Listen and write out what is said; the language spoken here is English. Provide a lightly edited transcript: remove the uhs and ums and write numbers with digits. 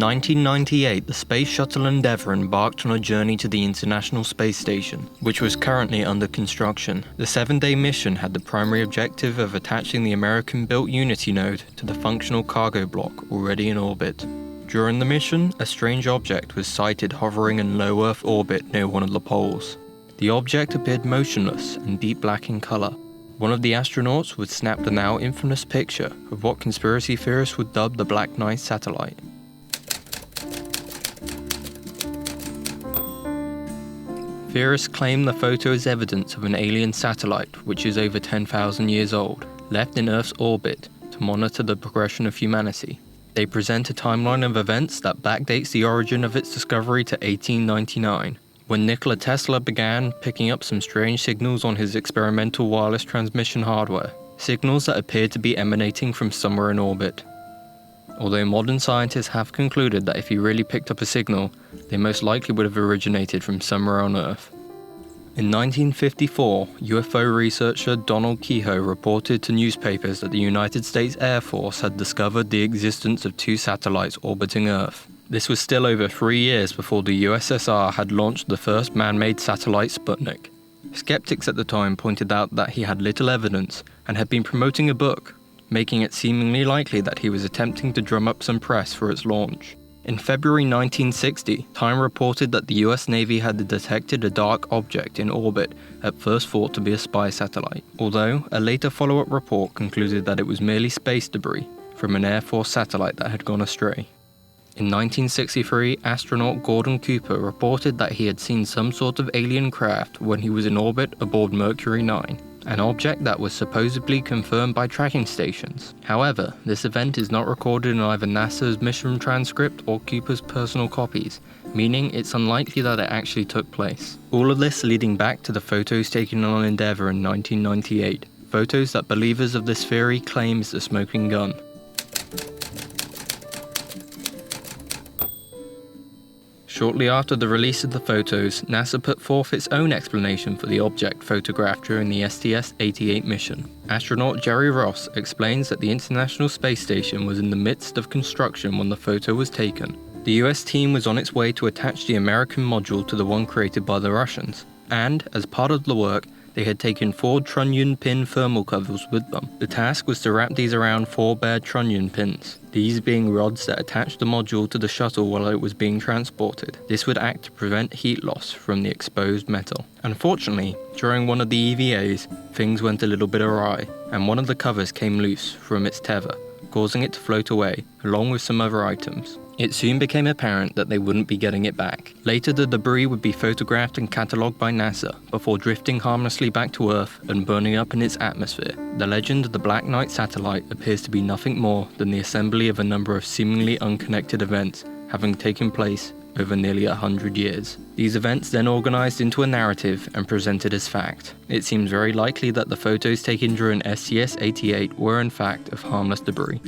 1998, the Space Shuttle Endeavour embarked on a journey to the International Space Station, which was currently under construction. The 7-day mission had the primary objective of attaching the American-built Unity node to the functional cargo block already in orbit. During the mission, a strange object was sighted hovering in low Earth orbit near one of the poles. The object appeared motionless and deep black in colour. One of the astronauts would snap the now infamous picture of what conspiracy theorists would dub the Black Knight satellite. Theorists claim the photo is evidence of an alien satellite which is over 10,000 years old, left in Earth's orbit to monitor the progression of humanity. They present a timeline of events that backdates the origin of its discovery to 1899, when Nikola Tesla began picking up some strange signals on his experimental wireless transmission hardware, signals that appeared to be emanating from somewhere in orbit. Although modern scientists have concluded that if he really picked up a signal, they most likely would have originated from somewhere on Earth. In 1954, UFO researcher Donald Keyhoe reported to newspapers that the United States Air Force had discovered the existence of 2 satellites orbiting Earth. This was still over 3 years before the USSR had launched the first man-made satellite Sputnik. Skeptics at the time pointed out that he had little evidence and had been promoting a book, making it seemingly likely that he was attempting to drum up some press for its launch. In February 1960, Time reported that the US Navy had detected a dark object in orbit at first thought to be a spy satellite, although a later follow-up report concluded that it was merely space debris from an Air Force satellite that had gone astray. In 1963, astronaut Gordon Cooper reported that he had seen some sort of alien craft when he was in orbit aboard Mercury 9. An object that was supposedly confirmed by tracking stations. However, this event is not recorded in either NASA's mission transcript or Cooper's personal copies, meaning it's unlikely that it actually took place. All of this leading back to the photos taken on Endeavour in 1998, photos that believers of this theory claim is the smoking gun. Shortly after the release of the photos, NASA put forth its own explanation for the object photographed during the STS-88 mission. Astronaut Jerry Ross explains that the International Space Station was in the midst of construction when the photo was taken. The US team was on its way to attach the American module to the one created by the Russians, and, as part of the work, they had taken 4 trunnion pin thermal covers with them. The task was to wrap these around 4 bare trunnion pins, these being rods that attached the module to the shuttle while it was being transported. This would act to prevent heat loss from the exposed metal. Unfortunately, during one of the EVAs, things went a little bit awry, and one of the covers came loose from its tether, causing it to float away, along with some other items. It soon became apparent that they wouldn't be getting it back. Later, the debris would be photographed and catalogued by NASA, before drifting harmlessly back to Earth and burning up in its atmosphere. The legend of the Black Knight satellite appears to be nothing more than the assembly of a number of seemingly unconnected events having taken place over nearly 100 years. These events then organized into a narrative and presented as fact. It seems very likely that the photos taken during STS-88 were in fact of harmless debris.